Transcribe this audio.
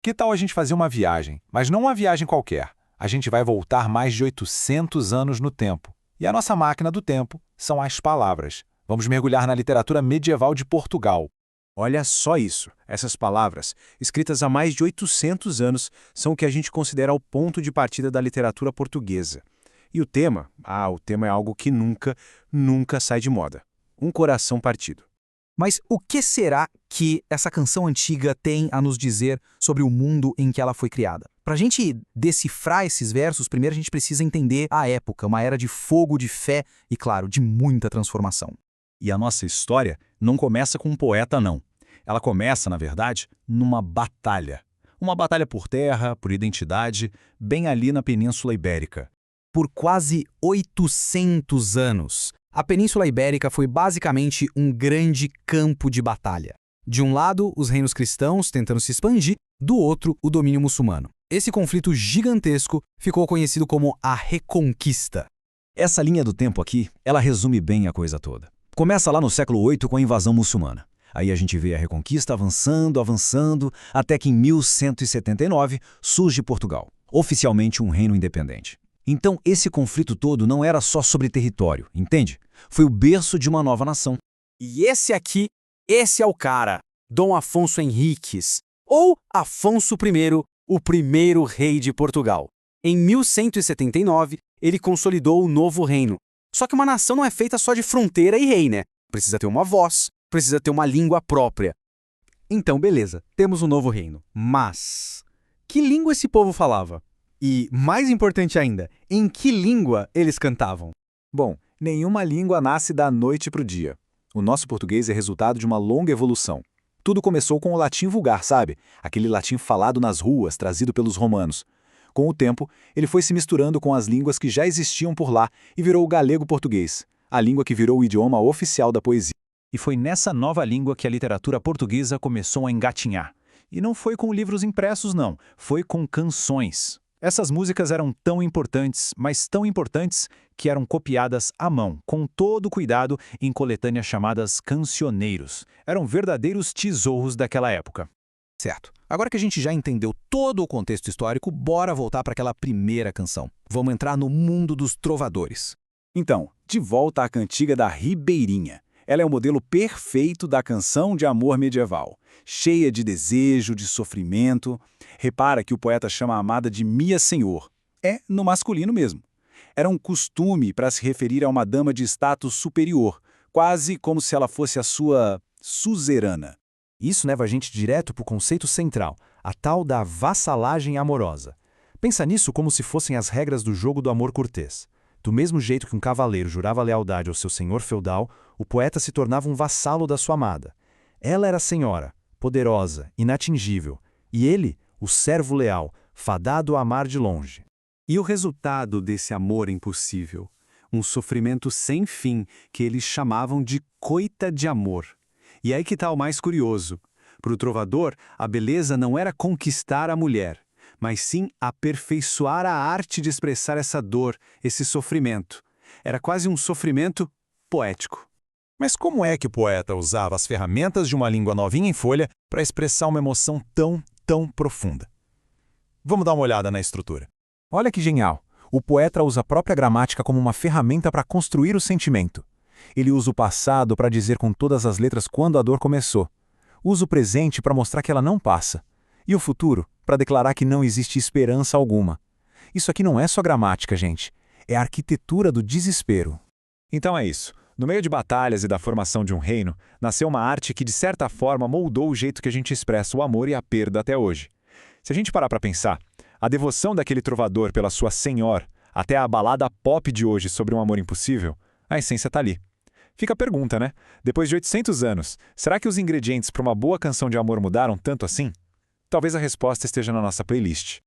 Que tal a gente fazer uma viagem, mas não uma viagem qualquer? A gente vai voltar mais de 800 anos no tempo. E a nossa máquina do tempo são as palavras. Vamos mergulhar na literatura medieval de Portugal. Olha só isso. Essas palavras, escritas há mais de 800 anos, são o que a gente considera o ponto de partida da literatura portuguesa. E o tema? O tema é algo que nunca sai de moda. Um coração partido. Mas o que será que essa canção antiga tem a nos dizer sobre o mundo em que ela foi criada? Para a gente decifrar esses versos, primeiro a gente precisa entender a época, uma era de fogo, de fé e, claro, de muita transformação. E a nossa história não começa com um poeta, não. Ela começa, na verdade, numa batalha. Uma batalha por terra, por identidade, bem ali na Península Ibérica. Por quase 800 anos, a Península Ibérica foi basicamente um grande campo de batalha. De um lado, os reinos cristãos tentando se expandir, do outro, o domínio muçulmano. Esse conflito gigantesco ficou conhecido como a Reconquista. Essa linha do tempo aqui, ela resume bem a coisa toda. Começa lá no século VIII com a invasão muçulmana. Aí a gente vê a Reconquista avançando, até que em 1179 surge Portugal, oficialmente um reino independente. Então esse conflito todo não era só sobre território, entende? Foi o berço de uma nova nação. E esse é o cara, Dom Afonso Henriques, ou Afonso I, o primeiro rei de Portugal. Em 1179, ele consolidou o novo reino. Só que uma nação não é feita só de fronteira e rei, né? Precisa ter uma voz, precisa ter uma língua própria. Então, beleza, temos um novo reino. Mas que língua esse povo falava? E, mais importante ainda, em que língua eles cantavam? Bom, nenhuma língua nasce da noite para o dia. O nosso português é resultado de uma longa evolução. Tudo começou com o latim vulgar, sabe? Aquele latim falado nas ruas, trazido pelos romanos. Com o tempo, ele foi se misturando com as línguas que já existiam por lá e virou o galego-português, a língua que virou o idioma oficial da poesia. E foi nessa nova língua que a literatura portuguesa começou a engatinhar. E não foi com livros impressos, não. Foi com canções. Essas músicas eram tão importantes, mas tão importantes, que eram copiadas à mão, com todo cuidado, em coletâneas chamadas cancioneiros. Eram verdadeiros tesouros daquela época. Certo. Agora que a gente já entendeu todo o contexto histórico, bora voltar para aquela primeira canção. Vamos entrar no mundo dos trovadores. Então, de volta à cantiga da Ribeirinha. Ela é o modelo perfeito da canção de amor medieval, cheia de desejo, de sofrimento. Repara que o poeta chama a amada de Minha Senhor. É no masculino mesmo. Era um costume para se referir a uma dama de status superior, quase como se ela fosse a sua suzerana. Isso leva a gente direto para o conceito central, a tal da vassalagem amorosa. Pensa nisso como se fossem as regras do jogo do amor cortês. Do mesmo jeito que um cavaleiro jurava lealdade ao seu senhor feudal, o poeta se tornava um vassalo da sua amada. Ela era senhora, poderosa, inatingível, e ele, o servo leal, fadado a amar de longe. E o resultado desse amor impossível? Um sofrimento sem fim que eles chamavam de coita de amor. E aí que está o mais curioso. Para o trovador, a beleza não era conquistar a mulher, mas sim aperfeiçoar a arte de expressar essa dor, esse sofrimento. Era quase um sofrimento poético. Mas como é que o poeta usava as ferramentas de uma língua novinha em folha para expressar uma emoção tão profunda? Vamos dar uma olhada na estrutura. Olha que genial! O poeta usa a própria gramática como uma ferramenta para construir o sentimento. Ele usa o passado para dizer com todas as letras quando a dor começou. Usa o presente para mostrar que ela não passa. E o futuro para declarar que não existe esperança alguma. Isso aqui não é só gramática, gente. É a arquitetura do desespero. Então é isso. No meio de batalhas e da formação de um reino, nasceu uma arte que de certa forma moldou o jeito que a gente expressa o amor e a perda até hoje. Se a gente parar para pensar, a devoção daquele trovador pela sua senhora, até a balada pop de hoje sobre um amor impossível, a essência está ali. Fica a pergunta, né? Depois de 800 anos, será que os ingredientes para uma boa canção de amor mudaram tanto assim? Talvez a resposta esteja na nossa playlist.